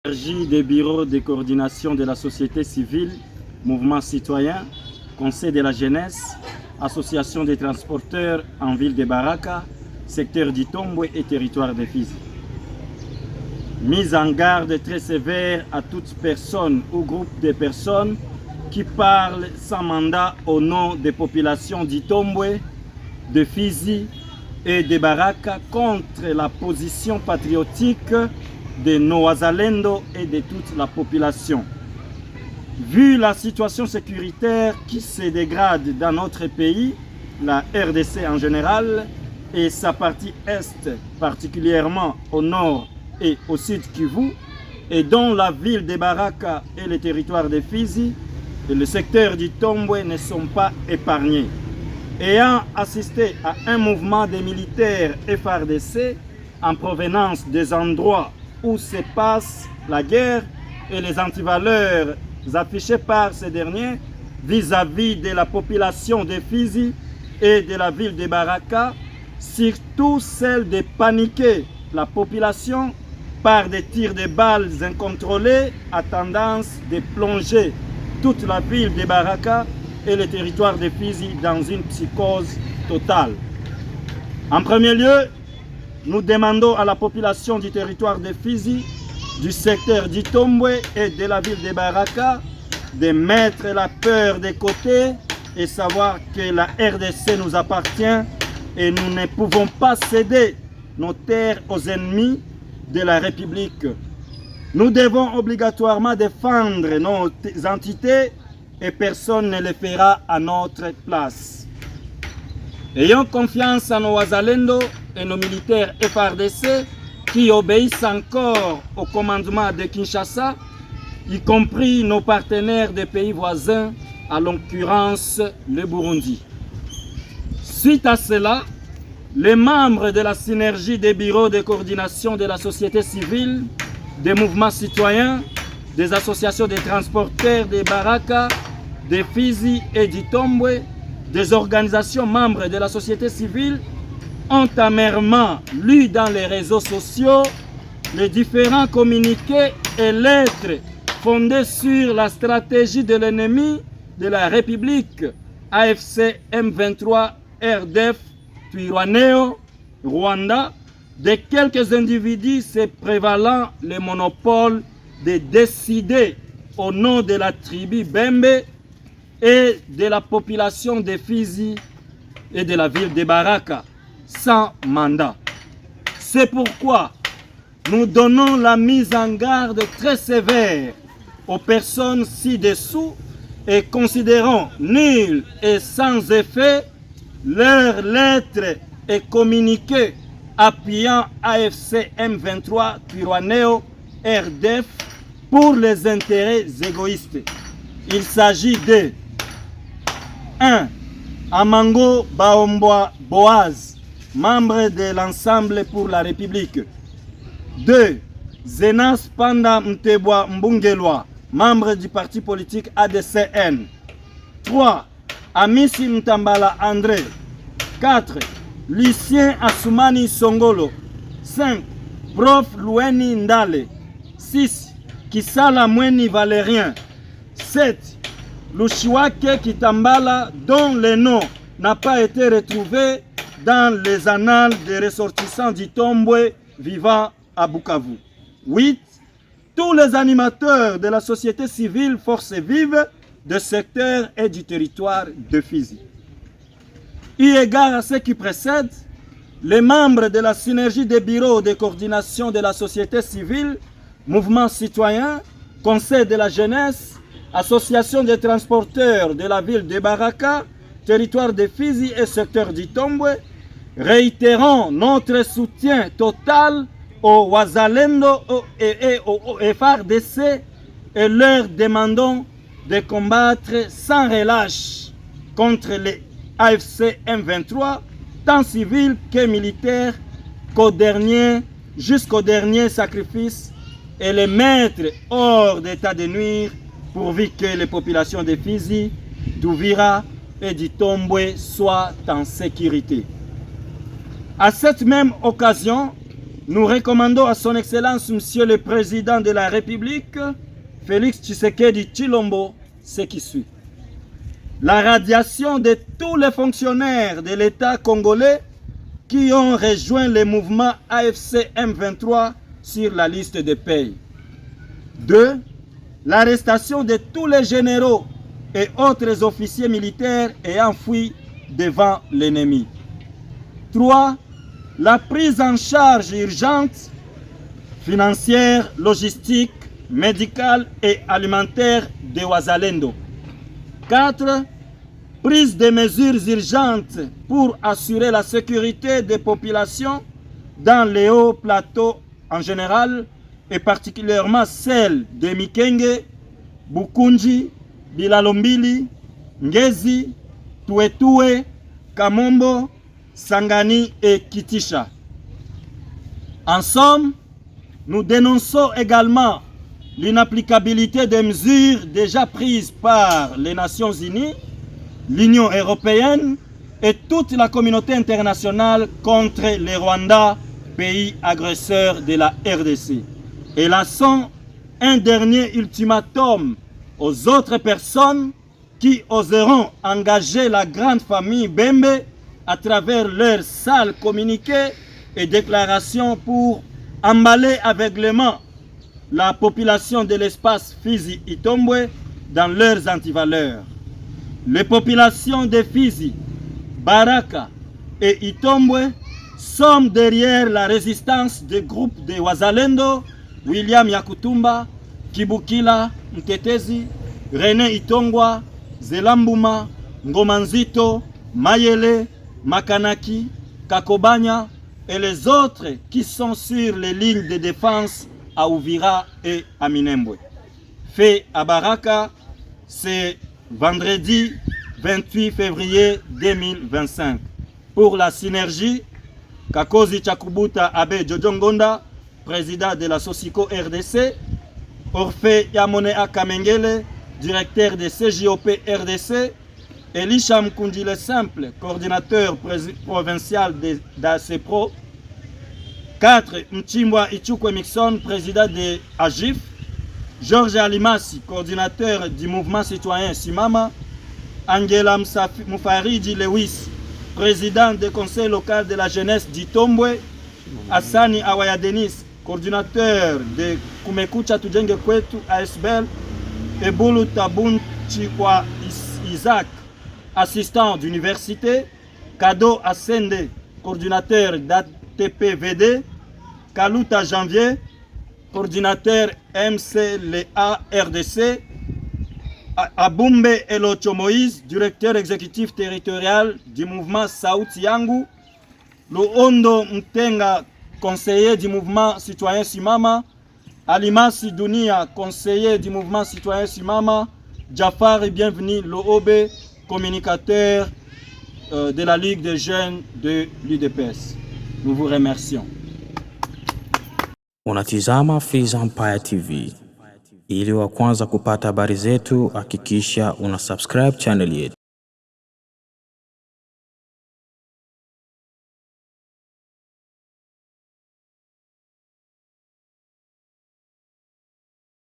Énergie des bureaux de coordination de la société civile, mouvement citoyen, conseil de la jeunesse, association des transporteurs en ville de Baraka, secteur d'Itombwe et territoire de Fizi. Mise en garde très sévère à toute personne ou groupe de personnes qui parlent sans mandat au nom des populations d'Itombwe, de Fizi et de Baraka contre la position patriotique de nos Wazalendo et de toute la population. Vu la situation sécuritaire qui se dégrade dans notre pays, la RDC en général, et sa partie est, particulièrement au nord et au sud Kivu, et dont la ville de Baraka et le territoire de Fizi et le secteur d'Itombwe ne sont pas épargnés. Ayant assisté à un mouvement des militaires FARDC en provenance des endroits où se passe la guerre et les antivaleurs affichées par ces derniers vis-à-vis de la population de Fizi et de la ville de Baraka, surtout celle de paniquer la population par des tirs de balles incontrôlés à tendance de plonger toute la ville de Baraka et le territoire de Fizi dans une psychose totale. En premier lieu, nous demandons à la population du territoire de Fizi, du secteur d'Itombwe et de la ville de Baraka de mettre la peur de côté et savoir que la RDC nous appartient et nous ne pouvons pas céder nos terres aux ennemis de la République. Nous devons obligatoirement défendre nos entités et personne ne le fera à notre place. Ayons confiance en nos Wazalendo et nos militaires FARDC qui obéissent encore au commandement de Kinshasa, y compris nos partenaires des pays voisins, à l'occurrence le Burundi. Suite à cela, les membres de la synergie des bureaux de coordination de la société civile, des mouvements citoyens, des associations de transporteurs de Baraka, de Fizi et d'Itombwe, des organisations membres de la société civile ont amèrement lu dans les réseaux sociaux les différents communiqués et lettres fondés sur la stratégie de l'ennemi de la République AFC M23 RDF Twirwaneho Rwanda de quelques individus se prévalant le monopole de décider au nom de la tribu Bembe et de la population de Fizi et de la ville de Baraka sans mandat. C'est pourquoi nous donnons la mise en garde très sévère aux personnes ci-dessous et considérons nulles et sans effet leurs lettres et communiqués appuyant AFC M23 Twirwaneho RDF pour les intérêts égoïstes. Il s'agit de 1. Amango Baomboa Boaz, membre de l'Ensemble pour la République. 2. Zenas Panda Mtebwa Mbungelwa, membre du parti politique ADCN. 3. Amisi Mtambala André. 4. Lucien Assoumani Songolo. 5. Prof Loueni Ndale. 6. Kisala Mweni Valérien. 7. Lushiwake Kitambala, dont le nom n'a pas été retrouvé dans les annales des ressortissants d'Itombwe vivant à Bukavu. 8. Tous les animateurs de la société civile force vive de secteur et du territoire de Fizi. Eu égard à ce qui précède, les membres de la synergie des bureaux de coordination de la société civile, mouvement citoyen, conseil de la jeunesse, association des transporteurs de la ville de Baraka, territoire de Fizi et secteur d'Itombwe, réitérons notre soutien total aux Wazalendo et aux FARDC et leur demandons de combattre sans relâche contre les AFC M23, tant civils que militaires, jusqu'au dernier sacrifice et les mettre hors d'état de nuire pourvu que les populations de Fizi, d'Uvira et d'Itombwe soient en sécurité. À cette même occasion, nous recommandons à son Excellence, Monsieur le Président de la République, Félix Tshisekedi Tshilombo, ce qui suit. La radiation de tous les fonctionnaires de l'État congolais qui ont rejoint le mouvement AFC M23 sur la liste de paye. 2. L'arrestation de tous les généraux et autres officiers militaires ayant fui devant l'ennemi. 3. La prise en charge urgente, financière, logistique, médicale et alimentaire des Wazalendo. 4. Prise de mesures urgentes pour assurer la sécurité des populations dans les hauts plateaux en général et particulièrement celles de Mikenge, Bukunji, Bilalombili, Ngezi, Tuetue, Kamombo, Sangani et Kitisha. En somme, nous dénonçons également l'inapplicabilité des mesures déjà prises par les Nations Unies, l'Union européenne et toute la communauté internationale contre le Rwanda, pays agresseur de la RDC. Et lançons un dernier ultimatum aux autres personnes qui oseront engager la grande famille Bembe à travers leurs sales communiqués et déclarations pour emballer aveuglément la population de l'espace Fizi-Itombwe dans leurs antivaleurs. Les populations de Fizi, Baraka et Itombwe sont derrière la résistance des groupes de Wazalendo, William Yakutumba, Kibukila Mtetezi, René Itongwa, Zelambuma, Ngomanzito, Mayele, Makanaki, Kakobanya et les autres qui sont sur les lignes de défense à Uvira et à Minembwe. Fait à Baraka, c'est vendredi 28 février 2025. Pour la synergie, Kakozi Chakubuta Abe Jojongonda, président de la Sosiko RDC, Orphée Yamone Akamengele, directeur de CJOP RDC, Elisha Mkundile Simple, coordinateur provincial d'ACPRO, 4. Mchimbwa Ichukwe Mixon, président de AGIF, Georges Alimasi, coordinateur du mouvement citoyen Simama, Angela Moufaridi Lewis, président du conseil local de la jeunesse d'Itombwe, Hassani Awaya Denis, coordinateur de Kumekucha Tujenge Kwetu ASBL, Ebulu Tabunchikwa Isaac, assistant d'université, Kado Asende, coordinateur d'ATPVD, Kaluta Janvier, coordinateur MCLA RDC, Abumbe Elocho Moïse, directeur exécutif territorial du mouvement Sauti Yangu, Luondo Mtenga, conseiller du mouvement citoyen Simama, Alimasi Dunia, conseiller du mouvement citoyen Simama, Jafar et bienvenue Loobe, communicateur de la Ligue des jeunes de l'UDPS. Nous vous remercions. Unatizama Fizi Empire TV. Ili wa kwanza kupata habari zetu, hakikisha una subscribe channel yetu.